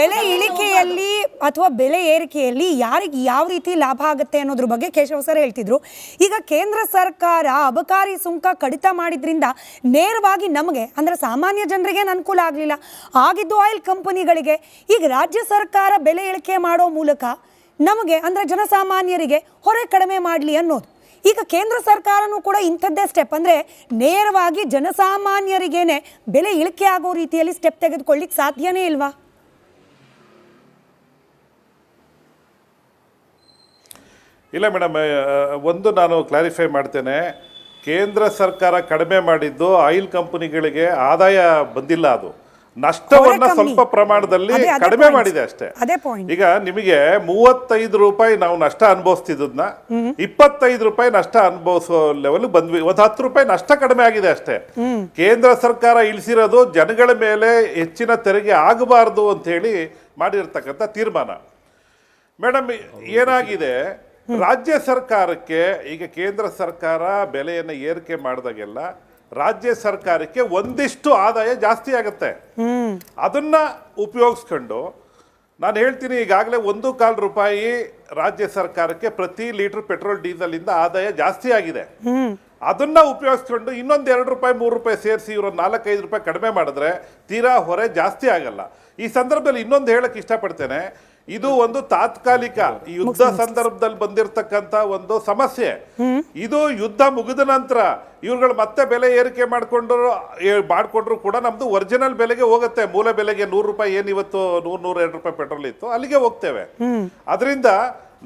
ಬೆಲೆ ಇಳಿಕೆಯಲ್ಲಿ ಅಥವಾ ಬೆಲೆ ಏರಿಕೆಯಲ್ಲಿ ಯಾರಿಗೆ ಯಾವ ರೀತಿ ಲಾಭ ಆಗುತ್ತೆ ಅನ್ನೋದ್ರ ಬಗ್ಗೆ ಕೇಶವ ಸರ್ ಹೇಳ್ತಿದ್ರು. ಈಗ ಕೇಂದ್ರ ಸರ್ಕಾರ ಅಬಕಾರಿ ಸುಂಕ ಕಡಿತ ಮಾಡಿದ್ರಿಂದ ನೇರವಾಗಿ ನಮಗೆ ಅಂದರೆ ಸಾಮಾನ್ಯ ಜನರಿಗೆ ಅನುಕೂಲ ಆಗಲಿಲ್ಲ, ಆಗಿದ್ದು ಆಯಿಲ್ ಕಂಪನಿಗಳಿಗೆ. ಈಗ ರಾಜ್ಯ ಸರ್ಕಾರ ಬೆಲೆ ಇಳಿಕೆ ಮಾಡೋ ಮೂಲಕ ನಮಗೆ ಅಂದರೆ ಜನಸಾಮಾನ್ಯರಿಗೆ ಹೊರೆ ಕಡಿಮೆ ಮಾಡಲಿ ಅನ್ನೋದು. ಈಗ ಕೇಂದ್ರ ಸರ್ಕಾರನೂ ಕೂಡ ಇಂಥದ್ದೇ ಸ್ಟೆಪ್ ಅಂದರೆ ನೇರವಾಗಿ ಜನಸಾಮಾನ್ಯರಿಗೇನೆ ಬೆಲೆ ಇಳಿಕೆ ಆಗೋ ರೀತಿಯಲ್ಲಿ ಸ್ಟೆಪ್ ತೆಗೆದುಕೊಳ್ಳಿಕ್ಕೆ ಸಾಧ್ಯನೇ ಇಲ್ವಾ? ಇಲ್ಲ ಮೇಡಮ್, ಒಂದು ನಾನು ಕ್ಲಾರಿಫೈ ಮಾಡ್ತೇನೆ. ಕೇಂದ್ರ ಸರ್ಕಾರ ಕಡಿಮೆ ಮಾಡಿದ್ದು ಆಯಿಲ್ ಕಂಪನಿಗಳಿಗೆ ಆದಾಯ ಬಂದಿಲ್ಲ, ಅದು ನಷ್ಟವನ್ನ ಸ್ವಲ್ಪ ಪ್ರಮಾಣದಲ್ಲಿ ಕಡಿಮೆ ಮಾಡಿದೆ ಅಷ್ಟೇ. ಈಗ ನಿಮಗೆ 35 ರೂಪಾಯಿ ನಾವು ನಷ್ಟ ಅನುಭವಿಸ್ತಿದ್ದನ್ನ 25 ರೂಪಾಯಿ ನಷ್ಟ ಅನುಭವಿಸೋ ಲೆವೆಲ್ ಬಂದ್ವಿ. ಒಂದು 10 ರೂಪಾಯಿ ನಷ್ಟ ಕಡಿಮೆ ಆಗಿದೆ ಅಷ್ಟೇ. ಕೇಂದ್ರ ಸರ್ಕಾರ ಇಳಿಸಿರೋದು ಜನಗಳ ಮೇಲೆ ಹೆಚ್ಚಿನ ತೆರಿಗೆ ಆಗಬಾರ್ದು ಅಂತ ಹೇಳಿ ಮಾಡಿರ್ತಕ್ಕಂಥ ತೀರ್ಮಾನ. ಮೇಡಮ್, ಏನಾಗಿದೆ, ರಾಜ್ಯ ಸರ್ಕಾರಕ್ಕೆ ಈಗ ಕೇಂದ್ರ ಸರ್ಕಾರ ಬೆಲೆಯನ್ನು ಏರಿಕೆ ಮಾಡಿದಾಗೆಲ್ಲ ರಾಜ್ಯ ಸರ್ಕಾರಕ್ಕೆ ಒಂದಿಷ್ಟು ಆದಾಯ ಜಾಸ್ತಿ ಆಗುತ್ತೆ. ಅದನ್ನ ಉಪಯೋಗಿಸ್ಕೊಂಡು ನಾನು ಹೇಳ್ತೀನಿ, ಈಗಾಗಲೇ 1.25 ರೂಪಾಯಿ ರಾಜ್ಯ ಸರ್ಕಾರಕ್ಕೆ ಪ್ರತಿ ಲೀಟರ್ ಪೆಟ್ರೋಲ್ ಡೀಸೆಲ್ ಇಂದ ಆದಾಯ ಜಾಸ್ತಿ ಆಗಿದೆ. ಅದನ್ನ ಉಪಯೋಗಿಸ್ಕೊಂಡು ಇನ್ನೊಂದು 2 ರೂಪಾಯಿ 3 ರೂಪಾಯಿ ಸೇರಿಸಿ ಇವರು 4-5 ರೂಪಾಯಿ ಕಡಿಮೆ ಮಾಡಿದ್ರೆ ತೀರಾ ಹೊರೆ ಜಾಸ್ತಿ ಆಗಲ್ಲ. ಈ ಸಂದರ್ಭದಲ್ಲಿ ಇನ್ನೊಂದು ಹೇಳಕ್ ಇಷ್ಟಪಡ್ತೇನೆ, ಇದು ಒಂದು ತಾತ್ಕಾಲಿಕ ಯುದ್ಧ ಸಂದರ್ಭದಲ್ಲಿ ಬಂದಿರತಕ್ಕಂತ ಒಂದು ಸಮಸ್ಯೆ. ಇದು ಯುದ್ಧ ಮುಗಿದ ನಂತರ ಇವ್ರುಗಳು ಮತ್ತೆ ಬೆಲೆ ಏರಿಕೆ ಮಾಡ್ಕೊಂಡ್ರು ಕೂಡ ನಮ್ದು ಒರಿಜಿನಲ್ ಬೆಲೆಗೆ ಹೋಗುತ್ತೆ. ಮೂಲ ಬೆಲೆಗೆ 100 ರೂಪಾಯಿ ಏನು ಇವತ್ತು 100-102 ರೂಪಾಯಿ ಪೆಟ್ರೋಲ್ ಇತ್ತು ಅಲ್ಲಿಗೆ ಹೋಗ್ತೇವೆ. ಅದರಿಂದ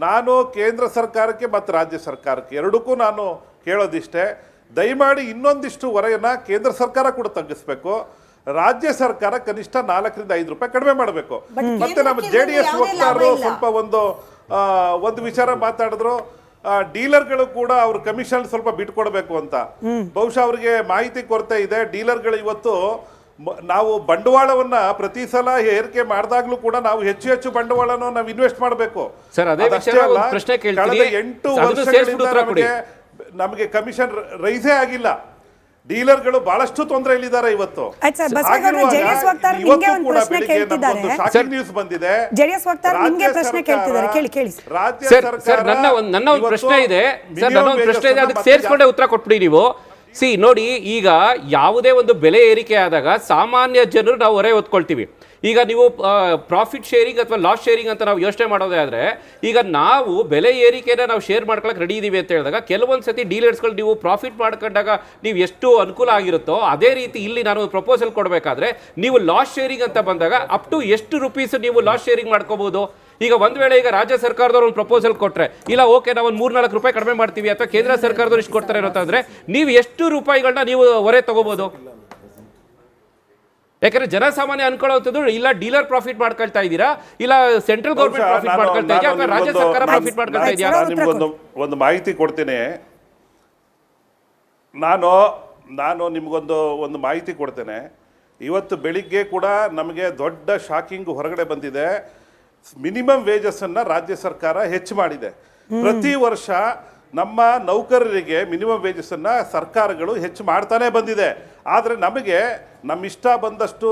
ನಾನು ಕೇಂದ್ರ ಸರ್ಕಾರಕ್ಕೆ ಮತ್ತು ರಾಜ್ಯ ಸರ್ಕಾರಕ್ಕೆ ಎರಡಕ್ಕೂ ನಾನು ಕೇಳೋದಿಷ್ಟೇ, ದಯಮಾಡಿ ಇನ್ನೊಂದಿಷ್ಟು ಹೊರೆಯನ್ನ ಕೇಂದ್ರ ಸರ್ಕಾರ ಕೂಡ ತಗ್ಗಿಸ್ಬೇಕು, ರಾಜ್ಯ ಸರ್ಕಾರ ಕನಿಷ್ಠ 4-5 ರೂಪಾಯಿ ಕಡಿಮೆ ಮಾಡಬೇಕು. ಮತ್ತೆ ನಮ್ಮ JDS ವಕ್ತಾರರು ಸ್ವಲ್ಪ ಒಂದು ವಿಚಾರ ಮಾತಾಡಿದ್ರು, ಡೀಲರ್ಗಳು ಕೂಡ ಅವ್ರ ಕಮಿಷನ್ ಸ್ವಲ್ಪ ಬಿಟ್ಕೊಡ್ಬೇಕು ಅಂತ. ಬಹುಶಃ ಅವ್ರಿಗೆ ಮಾಹಿತಿ ಕೊರತೆ ಇದೆ. ಡೀಲರ್ಗಳು ಇವತ್ತು ನಾವು ಬಂಡವಾಳವನ್ನ ಪ್ರತಿ ಸಲ ಏರಿಕೆ ಮಾಡಿದಾಗ್ಲೂ ಕೂಡ ನಾವು ಹೆಚ್ಚು ಬಂಡವಾಳನ ನಾವು ಇನ್ವೆಸ್ಟ್ ಮಾಡಬೇಕು. ಕಳೆದ 8 ವರ್ಷಗಳಿಂದ ನಮಗೆ ಕಮಿಷನ್ ರೈಸೇ ಆಗಿಲ್ಲ. ಡೀಲರ್ಗಳು ಬಹಳಷ್ಟು ತೊಂದರೆಯಲ್ಲಿದ್ದಾರೆ ಇವತ್ತು. ನ್ಯೂಸ್ ಬಂದಿದೆ, ನನ್ನ ಒಂದು ಪ್ರಶ್ನೆ ಇದೆ ಸರ್, ನನ್ನ ಒಂದು ಪ್ರಶ್ನೆ ಇದೆ, ಅದಕ್ಕೆ ಸೇರಿಸ್ಕೊಂಡೆ ಉತ್ತರ ಕೊಟ್ಬಿಡಿ ನೀವು. ನೋಡಿ, ಈಗ ಯಾವುದೇ ಒಂದು ಬೆಲೆ ಏರಿಕೆ ಆದಾಗ ಸಾಮಾನ್ಯ ಜನರು ನಾವು ಹೊರೆ ಹೊತ್ಕೊಳ್ತೀವಿ. ಈಗ ನೀವು ಪ್ರಾಫಿಟ್ ಶೇರಿಂಗ್ ಅಥವಾ ಲಾಸ್ ಶೇರಿಂಗ್ ಅಂತ ನಾವು ಯೋಚನೆ ಮಾಡೋದೇ ಆದರೆ, ಈಗ ನಾವು ಬೆಲೆ ಏರಿಕೆನ ನಾವು ಶೇರ್ ಮಾಡ್ಕೊಳಕ್ಕೆ ರೆಡಿ ಇದೀವಿ ಅಂತ ಹೇಳಿದಾಗ ಕೆಲವೊಂದು ಸತಿ ಡೀಲರ್ಸ್ಗಳು ನೀವು ಪ್ರಾಫಿಟ್ ಮಾಡ್ಕೊಂಡಾಗ ನೀವು ಎಷ್ಟು ಅನುಕೂಲ ಆಗಿರುತ್ತೋ ಅದೇ ರೀತಿ ಇಲ್ಲಿ ನಾನು ಪ್ರಪೋಸಲ್ ಕೊಡಬೇಕಾದ್ರೆ ನೀವು ಲಾಸ್ ಶೇರಿಂಗ್ ಅಂತ ಬಂದಾಗ ಅಪ್ ಟು ಎಷ್ಟು ರುಪೀಸ್ ನೀವು ಲಾಸ್ ಶೇರಿಂಗ್ ಮಾಡ್ಕೋಬಹುದು. ಈಗ ಒಂದ್ ವೇಳೆ ಈಗ ರಾಜ್ಯ ಸರ್ಕಾರದವ್ರು ಒಂದು ಪ್ರಪೋಸಲ್ ಕೊಟ್ರೆ, ಇಲ್ಲ ಓಕೆ ನಾವು ಒಂದು 3-4 ರೂಪಾಯಿ ಕಡಿಮೆ ಮಾಡ್ತೀವಿ, ಅಥವಾ ಕೇಂದ್ರ ಸರ್ಕಾರದವ್ರು ಇಷ್ಟು ಕೊಡ್ತಾರೆ ಅಂತಂದ್ರೆ ನೀವು ಎಷ್ಟು ರೂಪಾಯಿಗಳನ್ನ ನೀವು ಹೊರೆ ತಗೋಬಹುದು? ಯಾಕಂದ್ರೆ ಜನಸಾಮಾನ್ಯ ಅನ್ಕೊಳ್ಳೋದು ಇಲ್ಲ ಡೀಲರ್ ಪ್ರಾಫಿಟ್ ಮಾಡ್ಕೊಳ್ತಾ ಇದ್ದೀರಾ, ಇಲ್ಲ ಸೆಂಟ್ರಲ್ ಗೌರ್ಮೆಂಟ್ ಪ್ರಾಫಿಟ್ ಮಾಡ್ಕೊಳ್ತಾ ಇದೆಯಾ, ಅಥವಾ ರಾಜ್ಯ ಸರ್ಕಾರ ಪ್ರಾಫಿಟ್ ಮಾಡ್ಕೊಳ್ತಾ ಇದೆಯಾ? ಒಂದು ಮಾಹಿತಿ ಕೊಡ್ತೀನಿ ನಾನು ನಿಮ್ಗೊಂದು ಮಾಹಿತಿ ಕೊಡ್ತೇನೆ. ಇವತ್ತು ಬೆಳಿಗ್ಗೆ ಕೂಡ ನಮಗೆ ದೊಡ್ಡ ಶಾಕಿಂಗ್ ಹೊರಗಡೆ ಬಂದಿದೆ. ಮಿನಿಮಮ್ ವೇಜಸ್ ಅನ್ನ ರಾಜ್ಯ ಸರ್ಕಾರ ಹೆಚ್ಚು ಮಾಡಿದೆ. ಪ್ರತಿ ವರ್ಷ ನಮ್ಮ ನೌಕರರಿಗೆ ಮಿನಿಮಮ್ ವೇಜಸ್ ಅನ್ನ ಸರ್ಕಾರಗಳು ಹೆಚ್ಚು ಮಾಡ್ತಾನೆ ಬಂದಿದೆ. ಆದರೆ ನಮಗೆ ನಮ್ಮ ಇಷ್ಟ ಬಂದಷ್ಟು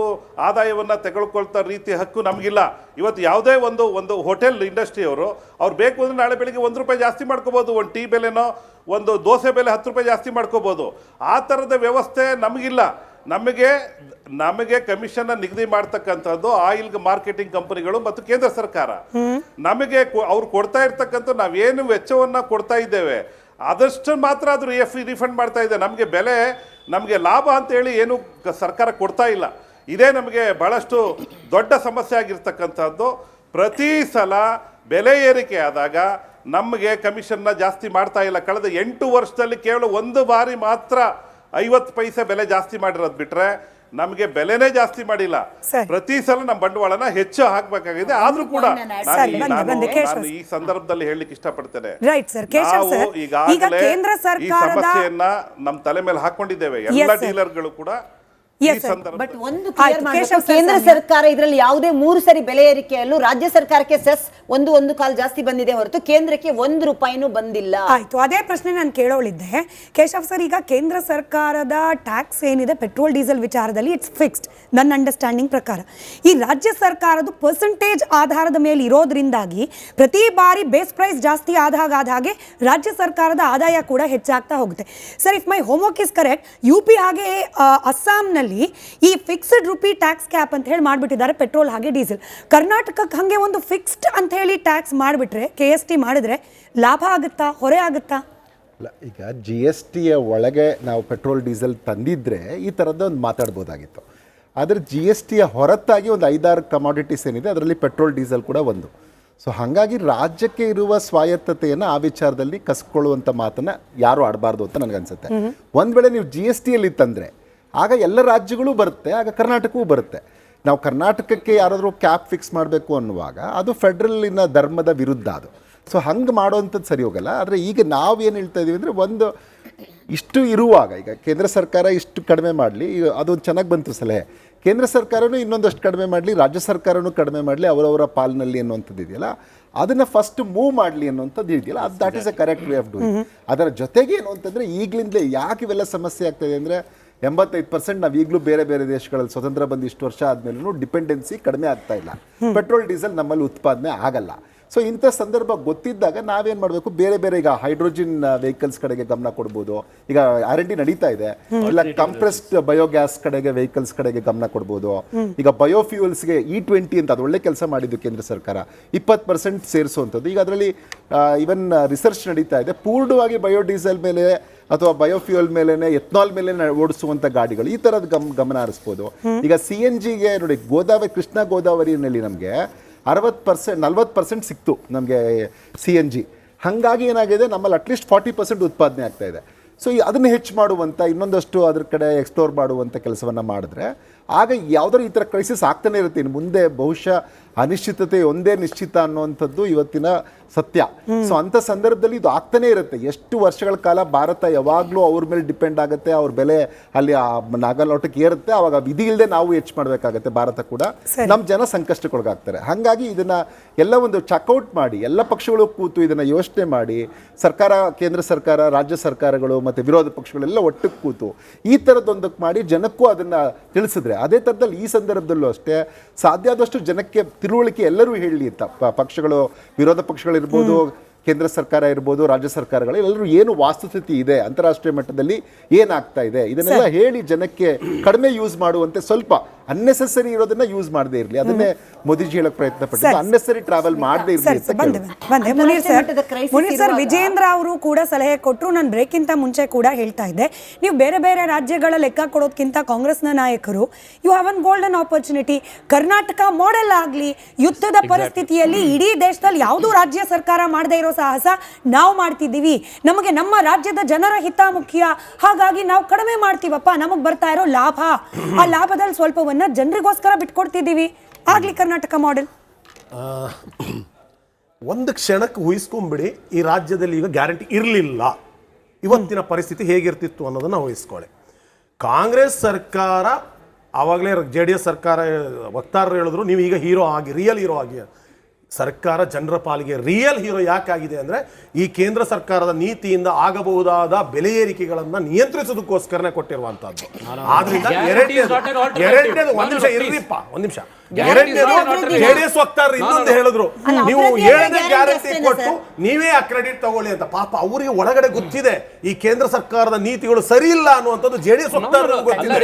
ಆದಾಯವನ್ನು ತೆಗೆದುಕೊಳ್ತಾ ರೀತಿ ಹಕ್ಕು ನಮಗಿಲ್ಲ. ಇವತ್ತು ಯಾವುದೇ ಒಂದು ಹೋಟೆಲ್ ಇಂಡಸ್ಟ್ರಿಯವರು ಅವ್ರು ಬೇಕು ಅಂದರೆ ನಾಳೆ ಬೆಳಿಗ್ಗೆ 1 ರೂಪಾಯಿ ಜಾಸ್ತಿ ಮಾಡ್ಕೋಬೋದು, ಒಂದು ಟೀ ಬೆಲೆನೋ ಒಂದು ದೋಸೆ ಬೆಲೆ 10 ರೂಪಾಯಿ ಜಾಸ್ತಿ ಮಾಡ್ಕೋಬೋದು. ಆ ಥರದ ವ್ಯವಸ್ಥೆ ನಮಗಿಲ್ಲ. ನಮಗೆ ಕಮಿಷನ್ ನಿಗದಿ ಮಾಡ್ತಕ್ಕಂಥದ್ದು ಆಯಿಲ್ ಮಾರ್ಕೆಟಿಂಗ್ ಕಂಪನಿಗಳು ಮತ್ತು ಕೇಂದ್ರ ಸರ್ಕಾರ. ನಮಗೆ ಅವ್ರು ಕೊಡ್ತಾ ಇರ್ತಕ್ಕಂಥ ನಾವೇನು ವೆಚ್ಚವನ್ನ ಕೊಡ್ತಾ ಇದ್ದೇವೆ ಅದಷ್ಟು ಮಾತ್ರ ಅದು ರಿಫಂಡ್ ಮಾಡ್ತಾ ಇದೆ. ನಮಗೆ ಲಾಭ ಅಂತ ಹೇಳಿ ಏನು ಸರ್ಕಾರ ಕೊಡ್ತಾ ಇಲ್ಲ. ಇದೇ ನಮಗೆ ಬಹಳಷ್ಟು ದೊಡ್ಡ ಸಮಸ್ಯೆ ಆಗಿರ್ತಕ್ಕಂಥದ್ದು. ಪ್ರತಿ ಸಲ ಬೆಲೆ ಏರಿಕೆ ಆದಾಗ ನಮಗೆ ಕಮಿಷನ್ನ ಜಾಸ್ತಿ ಮಾಡ್ತಾ ಇಲ್ಲ. ಕಳೆದ 8 ವರ್ಷದಲ್ಲಿ ಕೇವಲ ಒಂದು ಬಾರಿ ಮಾತ್ರ 50 ಪೈಸೆ ಬೆಲೆ ಜಾಸ್ತಿ ಮಾಡಿರೋದು ಬಿಟ್ರೆ ನಮಗೆ ಬೆಲೆನೇ ಜಾಸ್ತಿ ಮಾಡಿಲ್ಲ. ಪ್ರತಿ ಸಲ ನಮ್ಮ ಬಂಡವಾಳನ ಹೆಚ್ಚು ಹಾಕಬೇಕಾಗಿದೆ. ಆದ್ರೂ ಕೂಡ ನಾನು ಈ ಸಂದರ್ಭದಲ್ಲಿ ಹೇಳಲಿಕ್ಕೆ ಇಷ್ಟಪಡ್ತೇನೆ, ನಾವು ಈಗಾಗಲೇ ಈ ಸಮಸ್ಯೆಯನ್ನ ನಮ್ಮ ತಲೆ ಮೇಲೆ ಹಾಕೊಂಡಿದ್ದೇವೆ. ಎಲ್ಲ ಡೀಲರ್ಗಳು ಕೂಡ Yes, sir. ಬಟ್ ಒಂದು ಆಯ್ತು, ಕೇಶವ್ ಸರ್ ಕೇಂದ್ರ ಸಮಯ. ಸರ್ಕಾರ ಇದರಲ್ಲಿ ಯಾವುದೇ 3 ಸರಿ ಬೆಲೆ ಏರಿಕೆಯಲ್ಲೂ ರಾಜ್ಯ ಸರ್ಕಾರಕ್ಕೆ ಸೆಸ್ ಒಂದು ಕಾಲ್ ಜಾಸ್ತಿ ಬಂದಿದೆ ಹೊರತು ಕೇಂದ್ರಕ್ಕೆ ₹1 ಬಂದಿಲ್ಲ. ಆಯ್ತು, ಅದೇ ಪ್ರಶ್ನೆ ನಾನು ಕೇಳೋಳಿದ್ದೆ. ಕೇಶವ್ ಸರ್, ಈಗ ಕೇಂದ್ರ ಸರ್ಕಾರದ ಟ್ಯಾಕ್ಸ್ ಏನಿದೆ ಪೆಟ್ರೋಲ್ ಡೀಸೆಲ್ ವಿಚಾರದಲ್ಲಿ ಇಟ್ಸ್ ಫಿಕ್ಸ್ಡ್ ನನ್ನ ಅಂಡರ್ಸ್ಟ್ಯಾಂಡಿಂಗ್ ಪ್ರಕಾರ. ಈ ರಾಜ್ಯ ಸರ್ಕಾರದ್ದು ಪರ್ಸೆಂಟೇಜ್ ಆಧಾರದ ಮೇಲೆ ಇರೋದ್ರಿಂದಾಗಿ ಪ್ರತಿ ಬಾರಿ ಬೇಸ್ ಪ್ರೈಸ್ ಜಾಸ್ತಿ ಆದಾಗ ಹಾಗೆ ರಾಜ್ಯ ಸರ್ಕಾರದ ಆದಾಯ ಕೂಡ ಹೆಚ್ಚಾಗ್ತಾ ಹೋಗುತ್ತೆ. Sir, if my homework is correct, UP ಹಾಗೆ ಅಸ್ಸಾಂನಲ್ಲಿ ಈ ಫಿಕ್ಸ್ಡ್ ರುಪಿ ಟ್ಯಾಕ್ಸ್ ಕ್ಯಾಪ್ ಅಂತ ಹೇಳಿ ಮಾಡಿಬಿಟ್ಟಿದ್ದಾರೆ ಪೆಟ್ರೋಲ್ ಹಾಗೆ ಡೀಸೆಲ್. ಕರ್ನಾಟಕಕ್ಕೆ ಹಾಗೆ ಒಂದು ಫಿಕ್ಸ್ಡ್ ಅಂತ ಹೇಳಿ ಟ್ಯಾಕ್ಸ್ ಮಾಡಿಬಿಟ್ರೆ, KST ಮಾಡಿದ್ರೆ ಲಾಭ ಆಗುತ್ತಾ, ಹೊರೆ ಆಗುತ್ತಾ? ಅಲ್ಲ, ಈಗ GSTಯ ಒಳಗೆ ನಾವು ಪೆಟ್ರೋಲ್ ಡೀಸೆಲ್ ತಂದಿದ್ರೆ ಈ ಥರದ್ದು ಒಂದು ಮಾತಾಡ್ಬೋದಾಗಿತ್ತು. ಆದರೆ GSTಯ ಹೊರತಾಗಿ ಒಂದು 5-6 ಕಮಾಡಿಟೀಸ್ ಏನಿದೆ ಅದರಲ್ಲಿ ಪೆಟ್ರೋಲ್ ಡೀಸೆಲ್ ಕೂಡ ಒಂದು. ಸೊ ಹಾಗಾಗಿ ರಾಜ್ಯಕ್ಕೆ ಇರುವ ಸ್ವಾಯತ್ತತೆಯನ್ನು ಆ ವಿಚಾರದಲ್ಲಿ ಕಸ್ಕೊಳ್ಳುವಂಥ ಮಾತನ್ನು ಯಾರೂ ಆಡಬಾರ್ದು ಅಂತ ನನಗನ್ಸುತ್ತೆ. ಒಂದು ವೇಳೆ ನೀವು GSTಯಲ್ಲಿ ತಂದರೆ ಆಗ ಎಲ್ಲ ರಾಜ್ಯಗಳು ಬರುತ್ತೆ, ಆಗ ಕರ್ನಾಟಕವೂ ಬರುತ್ತೆ. ನಾವು ಕರ್ನಾಟಕಕ್ಕೆ ಯಾರಾದರೂ ಕ್ಯಾಪ್ ಫಿಕ್ಸ್ ಮಾಡಬೇಕು ಅನ್ನುವಾಗ ಅದು ಫೆಡ್ರಲಿನ ಧರ್ಮದ ವಿರುದ್ಧ ಅದು. ಸೊ ಹಂಗೆ ಮಾಡೋವಂಥದ್ದು ಸರಿ ಹೋಗಲ್ಲ. ಆದರೆ ಈಗ ನಾವು ಏನು ಹೇಳ್ತಾ ಇದ್ದೀವಿ ಅಂದರೆ, ಒಂದು ಇಷ್ಟು ಇರುವಾಗ ಈಗ ಕೇಂದ್ರ ಸರ್ಕಾರ ಇಷ್ಟು ಕಡಿಮೆ ಮಾಡಲಿ, ಅದೊಂದು ಚೆನ್ನಾಗಿ ಬಂತು ಸಲಹೆ. ಕೇಂದ್ರ ಸರ್ಕಾರನೂ ಇನ್ನೊಂದಷ್ಟು ಕಡಿಮೆ ಮಾಡಲಿ, ರಾಜ್ಯ ಸರ್ಕಾರನೂ ಕಡಿಮೆ ಮಾಡಲಿ, ಅವರವರ ಪಾಲಿನಲ್ಲಿ ಅನ್ನುವಂಥದ್ದು ಇದೆಯಲ್ಲ, ಅದನ್ನು ಫಸ್ಟ್ ಮೂವ್ ಮಾಡಲಿ ಅನ್ನುವಂಥದ್ದು ಇದೆಯಲ್ಲ, ಅದು that is a correct way of doing. ಅದರ ಜೊತೆಗೆ ಏನು ಅಂತಂದರೆ, ಈಗಲಿಂದಲೇ ಯಾಕೆ ಇವೆಲ್ಲ ಸಮಸ್ಯೆ ಆಗ್ತಾಯಿದೆ ಅಂದರೆ, 85% ನಾವು ಈಗಲೂ ಬೇರೆ ಬೇರೆ ದೇಶಗಳಲ್ಲಿ ಸ್ವತಂತ್ರ ಬಂದು ಇಷ್ಟು ವರ್ಷ ಆದಮೇಲೂ ಡಿಪೆಂಡೆನ್ಸಿ ಕಡಿಮೆ ಆಗ್ತಾ ಇಲ್ಲ. ಪೆಟ್ರೋಲ್ ಡೀಸೆಲ್ ನಮ್ಮಲ್ಲಿ ಉತ್ಪಾದನೆ ಆಗಲ್ಲ. ಸೊ ಇಂಥ ಸಂದರ್ಭ ಗೊತ್ತಿದ್ದಾಗ ನಾವೇನು ಮಾಡಬೇಕು, ಬೇರೆ ಬೇರೆ ಈಗ ಹೈಡ್ರೋಜಿನ್ ವೆಹಿಕಲ್ಸ್ ಕಡೆಗೆ ಗಮನ ಕೊಡ್ಬೋದು. ಈಗ R&D ನಡೀತಾ ಇದೆ, ಇಲ್ಲ ಕಂಪ್ರೆಸ್ಡ್ ಬಯೋಗ್ಯಾಸ್ ಕಡೆಗೆ ವೆಹಿಕಲ್ಸ್ ಕಡೆಗೆ ಗಮನ ಕೊಡ್ಬೋದು. ಈಗ ಬಯೋಫ್ಯೂಯಲ್ಸ್ಗೆ E20 ಅಂತ ಅದು ಒಳ್ಳೆ ಕೆಲಸ ಮಾಡಿದ್ದು ಕೇಂದ್ರ ಸರ್ಕಾರ, 20% ಸೇರಿಸುವಂಥದ್ದು. ಈಗ ಅದರಲ್ಲಿ ಇವನ್ ರಿಸರ್ಚ್ ನಡೀತಾ ಇದೆ, ಪೂರ್ಣವಾಗಿ ಬಯೋಡೀಸೆಲ್ ಮೇಲೆ ಅಥವಾ ಬಯೋಫ್ಯೂಯಲ್ ಮೇಲೆ, ಎಥನಾಲ್ ಮೇಲೆ ಓಡಿಸುವಂಥ ಗಾಡಿಗಳು, ಈ ಥರದ ಗಮನ ಹರಿಸ್ಬೋದು. ಈಗ CNGಗೆ ನೋಡಿ, ಕೃಷ್ಣ ಗೋದಾವರಿನಲ್ಲಿ ನಮಗೆ 40% ಸಿಕ್ತು ನಮಗೆ CNG. ಹಾಗಾಗಿ ಏನಾಗಿದೆ, ನಮ್ಮಲ್ಲಿ ಅಟ್ಲೀಸ್ಟ್ 40% ಉತ್ಪಾದನೆ ಆಗ್ತಾ ಇದೆ. ಸೊ ಅದನ್ನು ಹೆಚ್ಚು ಮಾಡುವಂಥ, ಇನ್ನೊಂದಷ್ಟು ಅದ್ರ ಕಡೆ ಎಕ್ಸ್ಪ್ಲೋರ್ ಮಾಡುವಂಥ ಕೆಲಸವನ್ನು ಮಾಡಿದ್ರೆ ಆಗ ಯಾವುದಾದ್ರು ಈ ಥರ ಕ್ರೈಸಿಸ್ ಆಗ್ತಾನೆ ಇರುತ್ತೆ. ಇನ್ನು ಮುಂದೆ ಬಹುಶಃ ಅನಿಶ್ಚಿತತೆ ಒಂದೇ ನಿಶ್ಚಿತ ಅನ್ನುವಂಥದ್ದು ಇವತ್ತಿನ ಸತ್ಯ. ಸೊ ಅಂಥ ಸಂದರ್ಭದಲ್ಲಿ ಇದು ಆಗ್ತಾನೆ ಇರುತ್ತೆ. ಎಷ್ಟು ವರ್ಷಗಳ ಕಾಲ ಭಾರತ ಯಾವಾಗಲೂ ಅವ್ರ ಮೇಲೆ ಡಿಪೆಂಡ್ ಆಗುತ್ತೆ, ಅವ್ರ ಬೆಲೆ ಅಲ್ಲಿ ನಾಗಾಲೋಟಕ್ಕೆ ಏರುತ್ತೆ, ಆವಾಗ ವಿಧಿ ಇಲ್ಲದೆ ನಾವು ಹೆಚ್ಚು ಮಾಡಬೇಕಾಗತ್ತೆ. ಭಾರತ ಕೂಡ ನಮ್ಮ ಜನ ಸಂಕಷ್ಟಕ್ಕೊಳಗಾಗ್ತಾರೆ. ಹಾಗಾಗಿ ಇದನ್ನು ಎಲ್ಲ ಒಂದು ಚೆಕ್ಔಟ್ ಮಾಡಿ, ಎಲ್ಲ ಪಕ್ಷಗಳು ಕೂತು ಇದನ್ನು ಯೋಚನೆ ಮಾಡಿ, ಸರ್ಕಾರ, ಕೇಂದ್ರ ಸರ್ಕಾರ, ರಾಜ್ಯ ಸರ್ಕಾರಗಳು ಮತ್ತು ವಿರೋಧ ಪಕ್ಷಗಳೆಲ್ಲ ಒಟ್ಟಿಗೆ ಕೂತು ಈ ಥರದ್ದೊಂದಕ್ಕೆ ಮಾಡಿ ಜನಕ್ಕೂ ಅದನ್ನು ತಿಳಿಸಿದ್ರೆ, ಅದೇ ಥರದಲ್ಲಿ ಈ ಸಂದರ್ಭದಲ್ಲೂ ಅಷ್ಟೇ ಸಾಧ್ಯ ಆದಷ್ಟು ಜನಕ್ಕೆ ತಿಳುವಳಿಕೆ ಎಲ್ಲರೂ ಹೇಳಲಿ ಅಂತ, ಪಕ್ಷಗಳು, ವಿರೋಧ ಪಕ್ಷಗಳಿರ್ಬೋದು, ಕೇಂದ್ರ ಸರ್ಕಾರ ಇರ್ಬೋದು, ರಾಜ್ಯ ಸರ್ಕಾರಗಳು ಎಲ್ಲರೂ ಏನು ವಾಸ್ತುಸ್ಥಿತಿ ಇದೆ, ಅಂತಾರಾಷ್ಟ್ರೀಯ ಮಟ್ಟದಲ್ಲಿ ಏನಾಗ್ತಾ ಇದೆ, ಇದನ್ನೆಲ್ಲ ಹೇಳಿ ಜನಕ್ಕೆ ಕಡಿಮೆ ಯೂಸ್ ಮಾಡುವಂತೆ, ಸ್ವಲ್ಪ ಅನ್ನೆಸೆಸರಿ ಇರೋದನ್ನ ಯೂಸ್ ಮಾಡದೇ ಇರಲಿ. ಅದನ್ನೇ ಮೋದಿಜಿ ಹೇಳಕ್ ಪ್ರಯತ್ನ ಪಟ್ಟಿದ್ದು, ಅನ್ನೆಸರಿ ಟ್ರಾವೆಲ್ ಮಾಡದೇ ಇರಲಿ. ಮುನೀರ್ ಸರ್, ವಿಜೇಂದ್ರ ಅವರು ಕೂಡ ಸಲಹೆ ಕೊಟ್ಟರು. ನಾನು ಬ್ರೇಕ್ಗಿಂತ ಮುಂಚೆ ಕೂಡ ಹೇಳ್ತಾ ಇದ್ದೆ, ನೀವು ಬೇರೆ ಬೇರೆ ರಾಜ್ಯಗಳ ಲೆಕ್ಕ ಕೊಡೋದಕ್ಕಿಂತ ಕಾಂಗ್ರೆಸ್ನ ನಾಯಕರು, you have an golden opportunity. Karnataka model ಆಗಲಿ, ಯುದ್ಧದ ಪರಿಸ್ಥಿತಿಯಲ್ಲಿ ಇಡೀ ದೇಶದಲ್ಲಿ ಯಾವುದೂ ರಾಜ್ಯ ಸರ್ಕಾರ ಮಾಡದೇ ಇರೋ ಸಾಹಸ ನಾವು ಮಾಡ್ತಿದ್ದೀವಿ. ನಮಗೆ ನಮ್ಮ ರಾಜ್ಯದ ಜನರ ಹಿತ ಮುಖ್ಯ, ಹಾಗಾಗಿ ನಾವು ಕಡಿಮೆ ಮಾಡ್ತೀವಪ್ಪ, ನಮಗೆ ಬರ್ತಾ ಇರೋ ಲಾಭ, ಆ ಲಾಭದಲ್ಲಿ ಸ್ವಲ್ಪವನ್ನ ಜನರಿಗೋಸ್ಕರ ಬಿಟ್ಕೊಡ್ತಿದ್ದೀವಿ. ಆಗ್ಲಿ ಕರ್ನಾಟಕ ಮಾಡೆಲ್. ಒಂದು ಕ್ಷಣಕ್ಕೆ ಊಹಿಸ್ಕೊಂಡ್ಬಿಡಿ, ಈ ರಾಜ್ಯದಲ್ಲಿ ಈಗ ಗ್ಯಾರಂಟಿ ಇರಲಿಲ್ಲ, ಇವತ್ತಿನ ಪರಿಸ್ಥಿತಿ ಹೇಗಿರ್ತಿತ್ತು ಅನ್ನೋದನ್ನು ಊಹಿಸ್ಕೊಳ್ಳಿ. ಕಾಂಗ್ರೆಸ್ ಸರ್ಕಾರ ಆವಾಗಲೇ JDS ಸರ್ಕಾರ ವಕ್ತಾರರು ಹೇಳಿದ್ರು, ನೀವು ಈಗ ಹೀರೋ ಆಗಿ, ರಿಯಲ್ ಹೀರೋ ಆಗಿ. ಸರ್ಕಾರ ಜನರ ಪಾಲಿಗೆ ರಿಯಲ್ ಹೀರೋ ಯಾಕಾಗಿದೆ ಅಂದರೆ, ಈ ಕೇಂದ್ರ ಸರ್ಕಾರದ ನೀತಿಯಿಂದ ಆಗಬಹುದಾದ ಬೆಲೆ ಏರಿಕೆಗಳನ್ನು ನಿಯಂತ್ರಿಸೋದಕ್ಕೋಸ್ಕರನೇ ಕೊಟ್ಟಿರುವಂತಹದ್ದು. ಆದ್ರಿಂದ ಎರಡನೇದು, ಒಂದು ನಿಮಿಷ JDS ವಕ್ತಾರರು ಇನ್ನೊಂದು ಹೇಳಿದ್ರು, ನೀವು 7ನೇ ಗ್ಯಾರಂಟಿ ಕೊಟ್ಟು ನೀವೇ ಆ ಕ್ರೆಡಿಟ್ ತಗೊಳ್ಳಿ ಅಂತ. ಪಾಪ ಅವರಿಗೆ ಒಳಗಡೆ ಗೊತ್ತಿದೆ ಈ ಕೇಂದ್ರ ಸರ್ಕಾರದ ನೀತಿಗಳು ಸರಿ ಇಲ್ಲ ಅನ್ನುವಂಥದ್ದು JDS ವಕ್ತಾರರಿಗೆ ಗೊತ್ತಿದೆ.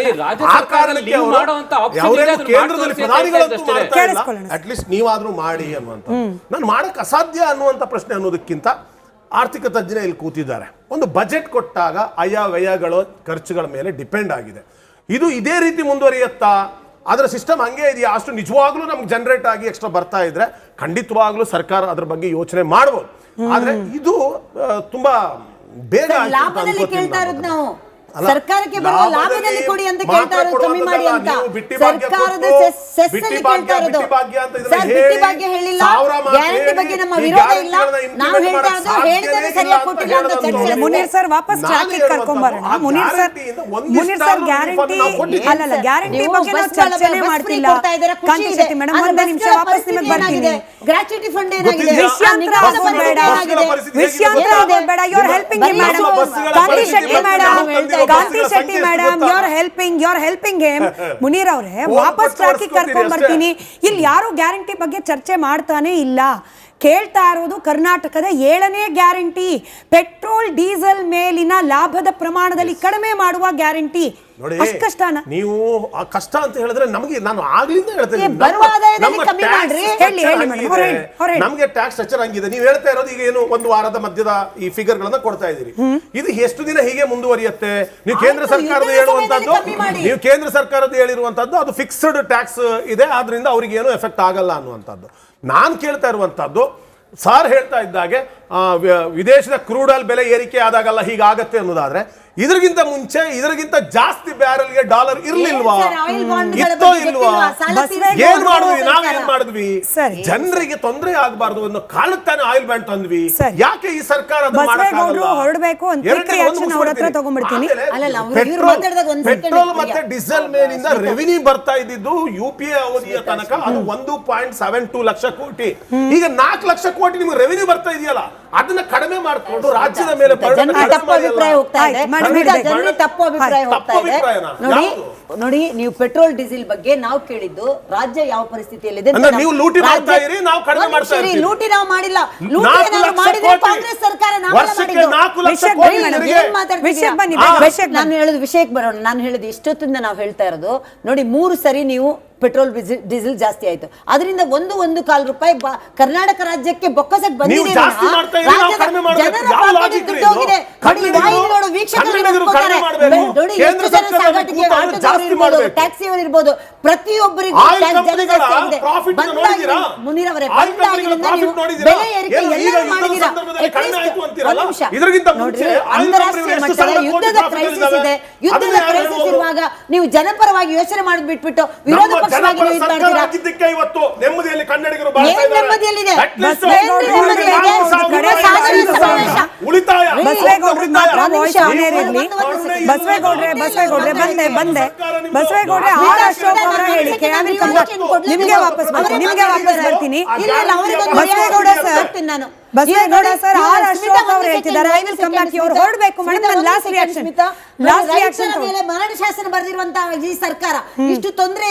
ಆ ಕಾರಣಕ್ಕೆ ಅವರು ಕೇಂದ್ರದಲ್ಲಿ ಪ್ರಧಾನಿಗಳಂತೂ ಮಾಡ್ತಾ ಇಲ್ಲ, ಅಟ್ಲೀಸ್ಟ್ ನೀವಾದ್ರೂ ಮಾಡಿ ಅನ್ನುವಂಥ. ನಾನು ಮಾಡಕ್ ಅಸಾಧ್ಯ ಅನ್ನುವಂಥ ಪ್ರಶ್ನೆ ಅನ್ನೋದಕ್ಕಿಂತ ಆರ್ಥಿಕ ತಜ್ಞ ಇಲ್ಲಿ ಕೂತಿದ್ದಾರೆ. ಒಂದು ಬಜೆಟ್ ಕೊಟ್ಟಾಗ ವ್ಯಯಗಳು, ಖರ್ಚುಗಳ ಮೇಲೆ ಡಿಪೆಂಡ್ ಆಗಿದೆ. ಇದು ಇದೇ ರೀತಿ ಮುಂದುವರಿಯುತ್ತಾ, ಅದರ ಸಿಸ್ಟಮ್ ಹಂಗೆ ಇದೆಯಾ, ಅಷ್ಟು ನಿಜವಾಗ್ಲೂ ನಮ್ಗೆ ಜನರೇಟ್ ಆಗಿ ಎಕ್ಸ್ಟ್ರಾ ಬರ್ತಾ ಇದ್ರೆ ಖಂಡಿತವಾಗ್ಲೂ ಸರ್ಕಾರ ಅದ್ರ ಬಗ್ಗೆ ಯೋಚನೆ ಮಾಡ್ಬೋದು. ಆದ್ರೆ ಇದು ತುಂಬಾ ಬೇಗ ಲಾಭದಲ್ಲಿ ಕೇಳ್ತಾ ಇರೋದು ನಾವು, ಸರ್ಕಾರಕ್ಕೆ ಬರುವ ಲಾಭದಲ್ಲಿ ಕೊಡಿ ಅಂತ ಕೇಳ್ತಾ ಇರೋದು, ಕಮ್ಮಿ ಮಾಡಿ ಅಂತ. ಸರ್ಕಾರದ ಸೆಸ್ ಅಲ್ಲಿ ಕೇಳ್ತಾ ಇರೋದು. ಸರ್, ಬಿಟ್ಟಿ ಭಾಗ್ಯ ಹೇಳಿಲ್ಲ, ಗ್ಯಾರಂಟಿ ಬಗ್ಗೆ ನಮ್ಮ ವಿರೋಧ ಇಲ್ಲ. ನಾವು ಹೇಳ್ತಾ ಇರೋದು ಹೇಳಿದ್ರೆ ಸರಿಯಾಗಿ ಕೊಟ್ಟಿಲ್ಲ ಅಂತ ಚರ್ಚೆ. ಮುನೀರ್ ಸರ್ ವಾಪಸ್ ಟ್ರ್ಯಾಕಿಗೆ ಕರ್ಕೊಂಬರೋಣ. ಮುನೀರ್ ಸರ್ ಗ್ಯಾರಂಟಿ ಅಲ್ಲಲ್ಲ, ಗ್ಯಾರಂಟಿ ಬಗ್ಗೆ ನಾವು ಚರ್ಚೆನೇ ಮಾಡ್ತಿಲ್ಲ. ಕಾಂತಿ ಶೆಟ್ಟಿ ಮೇಡಮ್ ಒಂದೇ ನಿಮಿಷ ವಾಪಸ್ ನಿಮಗೆ ಬರ್ತೀನಿ. ಗ್ರಾಚ್ಯುಟಿ ಫಂಡ್ ಏನಾಗಿದೆ? ವಿಷಯಾಂತರ ಆಗೋಬೇಡ, ವಿಷಯಾಂತರ ಆಗೋಬೇಡ. You are helping him madam. Kanti Shetty madam you are helping him. Munir ಅವರೇ ವಾಪಸ್ ಟ್ರ್ಯಾಕಿಗೆ ಕರ್ಕೊಂಡ್ ಬರ್ತೀನಿ. ಇಲ್ಲಿ ಯಾರು ಗ್ಯಾರಂಟಿ ಬಗ್ಗೆ ಚರ್ಚೆ ಮಾಡ್ತಾನೆ ಇಲ್ಲ. ಕೇಳ್ತಾ ಇರೋದು ಕರ್ನಾಟಕದ 7ನೇ ಗ್ಯಾರಂಟಿ, ಪೆಟ್ರೋಲ್ ಡೀಸೆಲ್ ಮೇಲಿನ ಲಾಭದ ಪ್ರಮಾಣದಲ್ಲಿ ಕಡಿಮೆ ಮಾಡುವ ಗ್ಯಾರಂಟಿ. ನೋಡಿ, ಅಷ್ಟಕಷ್ಟನಾ? ನೀವು ಆ ಕಷ್ಟ ಅಂತ ಹೇಳಿದ್ರೆ ನಮಗೆ, ನಾನು ಆಗ್ಲಿಂದ ಹೇಳ್ತೇನೆ, ಬರುವ ಆದಾಯದಲ್ಲಿ ಕಮ್ಮಿ ಮಾಡ್ರಿ. ನಮಗೆ ಟ್ಯಾಕ್ಸ್ ಸ್ಟ್ರಕ್ಚರ್ ಹಂಗಿದೆ. ನೀವು ಹೇಳ್ತಾ ಇರೋದು ಈಗ ಏನು, ಒಂದು ವಾರದ ಮಧ್ಯದ ಈ ಫಿಗರ್ ಗಳನ್ನ ಕೊಡ್ತಾ ಇದ್ದೀರಿ. ಇದು ಎಷ್ಟು ದಿನ ಹೀಗೆ ಮುಂದುವರಿಯುತ್ತೆ? ನೀವು ಕೇಂದ್ರ ಸರ್ಕಾರದ ಹೇಳಿರುವಂತದ್ದು ಅದು ಫಿಕ್ಸ್ಡ್ ಟ್ಯಾಕ್ಸ್ ಇದೆ, ಆದ್ರಿಂದ ಅವ್ರಿಗೆ ಏನು ಎಫೆಕ್ಟ್ ಆಗಲ್ಲ ಅನ್ನುವಂಥದ್ದು. ನಾನು ಕೇಳ್ತಾ ಇರುವಂತದ್ದು, ಸಾರ್ ಹೇಳ್ತಾ ಇದ್ದಾಗೆ ವಿದೇಶದ ಕ್ರೂಡ್ ಆಯಿಲ್ ಬೆಲೆ ಏರಿಕೆ ಆದಾಗಲ್ಲ ಹೀಗಾಗತ್ತೆ ಅನ್ನೋದಾದ್ರೆ, ಇದರಿಗಿಂತ ಮುಂಚೆ ಇದರಿಗಿಂತ ಜಾಸ್ತಿ ಬ್ಯಾರಲ್ಗೆ ಡಾಲರ್ ಇರ್ಲಿಲ್ವಾ? ಇತ್ತೋ ಇಲ್ವಾ? ಏನ್ ಮಾಡಿದ್ವಿ? ನಾವೇನ್ ಮಾಡಿದ್ವಿ? ಜನರಿಗೆ ತೊಂದರೆ ಆಗಬಾರ್ದು ಅನ್ನೋ ಕಾರಣಕ್ಕಾನೆ ಆಯಿಲ್ ಬ್ಯಾನ್ ತಂದ್ವಿ. ಯಾಕೆ ಈ ಸರ್ಕಾರ ಹೊರಡಬೇಕು ಅಂತ ಪೆಟ್ರೋಲ್ ಮತ್ತೆ ಡೀಸೆಲ್ ಮೇಲಿಂದ ರೆವಿನ್ಯೂ ಬರ್ತಾ ಇದ್ದಿದ್ದು UPA ಅವಧಿಯ ತನಕ ಅದು 1.72 ಲಕ್ಷ ಕೋಟಿ. ಈಗ 4 ಲಕ್ಷ ಕೋಟಿ ನಿಮ್ಗೆ ರೆವಿನ್ಯೂ ಬರ್ತಾ ಇದೆಯಲ್ಲ, ಅದನ್ನ ಕಡಿಮೆ ಮಾಡಿಕೊಂಡು ರಾಜ್ಯದ ಮೇಲೆ ನೋಡಿ, ನೀವು ಪೆಟ್ರೋಲ್ ಡೀಸೆಲ್ ಬಗ್ಗೆ ನಾವು ಕೇಳಿದ್ದು ರಾಜ್ಯ ಯಾವ ಪರಿಸ್ಥಿತಿಯಲ್ಲಿದೆ. ನೀವು ಲೂಟಿ ಮಾಡ್ತಾ ಇರಿ, ನಾವು ಕಡಿಮೆ ಮಾಡ್ತಾ ಇದ್ದೀವಿ. ಲೂಟಿ ನಾವು ಮಾಡಿಲ್ಲ. ಕಾಂಗ್ರೆಸ್ ಸರ್ಕಾರ ನಾನು ಹೇಳುದು ವಿಷಯಕ್ಕೆ ಬರೋಣ. ನಾನು ಹೇಳುದು ಇಷ್ಟೊತ್ತಿಂದ ನಾವು ಹೇಳ್ತಾ ಇರೋದು, ನೋಡಿ 3 ಸರಿ ನೀವು ಪೆಟ್ರೋಲ್ ಡೀಸೆಲ್ ಜಾಸ್ತಿ ಆಯ್ತು, ಅದರಿಂದ 1.25 ರೂಪಾಯಿ ಕರ್ನಾಟಕ ರಾಜ್ಯಕ್ಕೆ ಬೊಕ್ಕಸಕ್ಕೆ ಬಂದಿದೆ. ಟ್ಯಾಕ್ಸಿ ಅವರು ಇರ್ಬೋದು, ಪ್ರತಿಯೊಬ್ಬರಿಗೂ ಮುನೀರ್ ಅವರೇ ಬೆಲೆ ಏರಿಕೆ ಎಲ್ಲರೂ ಮಾಡಿದ್ದೀರಾ. ಅಂತಾರಾಷ್ಟ್ರೀಯ ಮಟ್ಟದಲ್ಲಿ ಯುದ್ಧದ ಕ್ರೈಸಿಸ್ ಇದೆ. ಯುದ್ಧದ ಕ್ರೈಸಿಸ್ ಇರುವಾಗ ನೀವು ಜನಪರವಾಗಿ ಯೋಚನೆ ಮಾಡೋದು ಬಿಟ್ಬಿಟ್ಟು ವಿರೋಧ ಪಕ್ಷವಾಗಿ ನೀವು ಇದು ಮಾಡ್ತೀರಾ? ಇವತ್ತು ನೆಮ್ಮದಿಯಲ್ಲಿ ಕನ್ನಡಿಗರು ಬಸವೇಗೌಡ್ರೆ ಆರ್ ಅಶೋಕ್ ಅವರ ಹೇಳಿಕೆ ನಿಮ್ಗೆ ವಾಪಸ್ ಬರ್ತೀನಿ. ಬಸವೇಗೌಡ ಸರ್ ಆರ್ ಅಶೋಕ್ ಅವರು ಹೇಳ್ತಿದ್ದಾರೆ ಐ ವಿಲ್ ಕಮ್ ಬ್ಯಾಕ್. ಅವರು ಹೊರಡಬೇಕು ಮೇಡಮ್. ಲಾಸ್ಟ್ ರಿಯಾಕ್ಷನ್ ಮರಣ ಶಾಸನ ಬರೆದಿರುವಂತಹ ಈ ಸರ್ಕಾರ ಇಷ್ಟು ತೊಂದರೆ